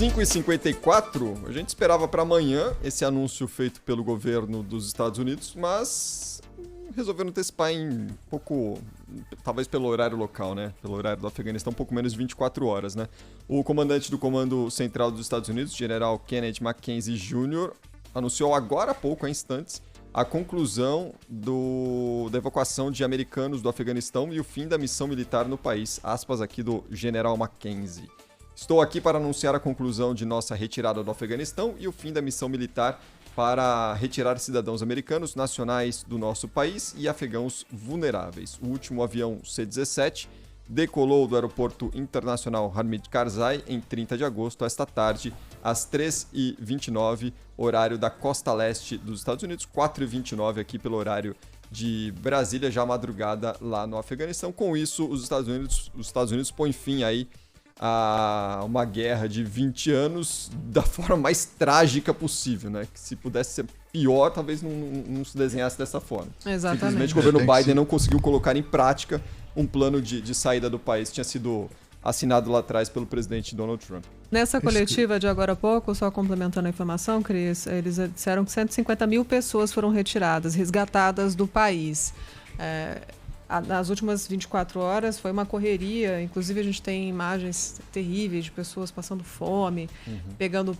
5h54, a gente esperava para amanhã esse anúncio feito pelo governo dos Estados Unidos, mas resolveram antecipar em um pouco, talvez pelo horário local, né? Pelo horário do Afeganistão, um pouco menos de 24 horas, né? O comandante do Comando Central dos Estados Unidos, General Kenneth McKenzie Jr., anunciou agora há pouco, há instantes, a conclusão da evacuação de americanos do Afeganistão e o fim da missão militar no país. Aspas aqui do General McKenzie. Estou aqui para anunciar a conclusão de nossa retirada do Afeganistão e o fim da missão militar para retirar cidadãos americanos, nacionais do nosso país e afegãos vulneráveis. O último avião C-17 decolou do aeroporto internacional Hamid Karzai em 30 de agosto, esta tarde, às 3h29, horário da costa leste dos Estados Unidos, 4h29 aqui pelo horário de Brasília, já madrugada lá no Afeganistão. Com isso, os Estados Unidos põem fim aí a uma guerra de 20 anos da forma mais trágica possível, né? Que se pudesse ser pior, talvez não se desenhasse dessa forma. Exatamente. Simplesmente o governo Biden não conseguiu colocar em prática um plano de saída do país que tinha sido assinado lá atrás pelo presidente Donald Trump. Nessa coletiva de agora há pouco, só complementando a informação, Cris, eles disseram que 150 mil pessoas foram retiradas, resgatadas do país. Nas últimas 24 horas foi uma correria, inclusive a gente tem imagens terríveis de pessoas passando fome, pegando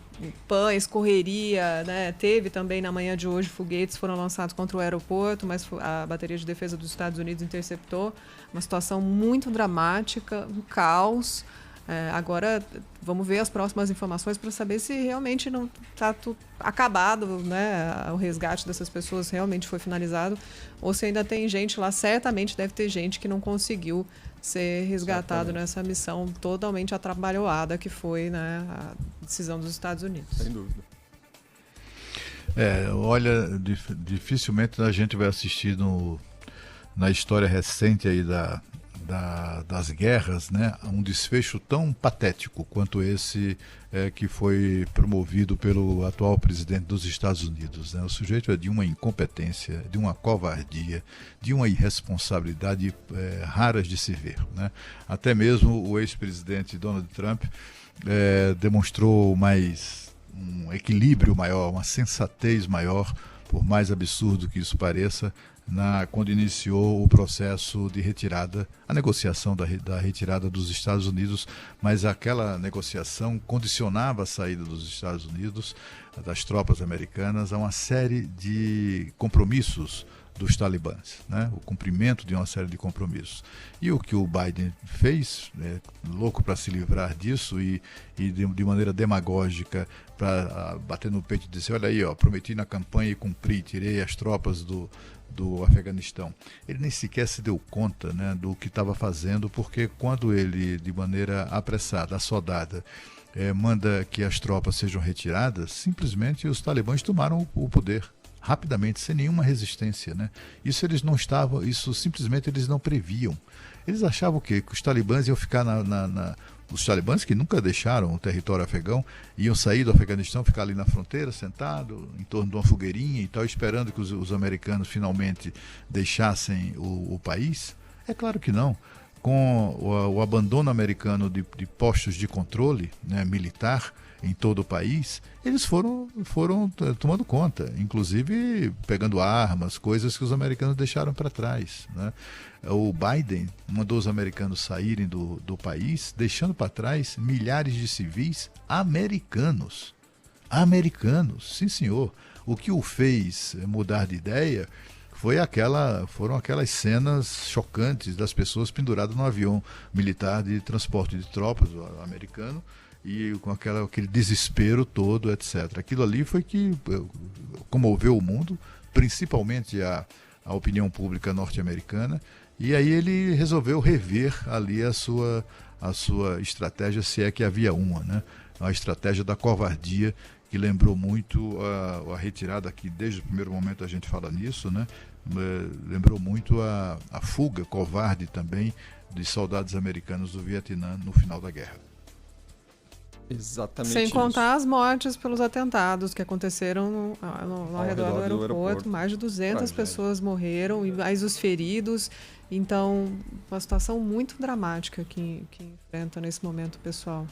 pães, correria, né? Teve também na manhã de hoje foguetes foram lançados contra o aeroporto, mas a bateria de defesa dos Estados Unidos interceptou. Uma situação muito dramática, um caos. Agora vamos ver as próximas informações para saber se realmente não está tudo acabado, né? O resgate dessas pessoas realmente foi finalizado ou se ainda tem gente lá. Certamente deve ter gente que não conseguiu ser resgatado nessa missão totalmente atrabalhoada que foi, né, a decisão dos Estados Unidos. Sem dúvida. Olha, dificilmente a gente vai assistir na história recente aí das guerras, né, um desfecho tão patético quanto esse que foi promovido pelo atual presidente dos Estados Unidos, né? O sujeito é de uma incompetência, de uma covardia, de uma irresponsabilidade raras de se ver, né? Até mesmo o ex-presidente Donald Trump demonstrou um equilíbrio maior, uma sensatez maior, por mais absurdo que isso pareça, quando iniciou o processo de retirada, a negociação da retirada dos Estados Unidos, mas aquela negociação condicionava a saída dos Estados Unidos, das tropas americanas, a uma série de compromissos dos talibãs, né? O cumprimento de uma série de compromissos. E o que o Biden fez, louco para se livrar disso e de maneira demagógica, para bater no peito e dizer, olha aí, prometi na campanha e cumpri, tirei as tropas do Afeganistão. Ele nem sequer se deu conta, né, do que estava fazendo, porque quando ele, de maneira apressada, assodada, manda que as tropas sejam retiradas, simplesmente os talibãs tomaram o poder rapidamente, sem nenhuma resistência, né? Isso simplesmente eles não previam. Eles achavam o quê? Que os talibãs iam ficar os talibãs, que nunca deixaram o território afegão, iam sair do Afeganistão, ficar ali na fronteira, sentado, em torno de uma fogueirinha e tal, esperando que os americanos finalmente deixassem o país? É claro que não. Com o abandono americano de postos de controle, né, militar em todo o país, eles foram tomando conta, inclusive pegando armas, coisas que os americanos deixaram para trás, né? O Biden mandou os americanos saírem do país, deixando para trás milhares de civis americanos. Americanos, sim senhor. O que o fez mudar de ideia foram aquelas cenas chocantes das pessoas penduradas no avião militar de transporte de tropas americano, e com aquele desespero todo, etc. Aquilo ali foi que comoveu o mundo, principalmente a opinião pública norte-americana, e aí ele resolveu rever ali a sua estratégia, se é que havia uma, né? A estratégia da covardia, que lembrou muito a retirada, que desde o primeiro momento a gente fala nisso, né? Lembrou muito a fuga covarde também de soldados americanos do Vietnã no final da guerra. Exatamente. Sem contar as mortes pelos atentados que aconteceram ao redor do aeroporto. Mais de 200 pessoas morreram, e mais os feridos. Então, uma situação muito dramática que enfrenta nesse momento o pessoal.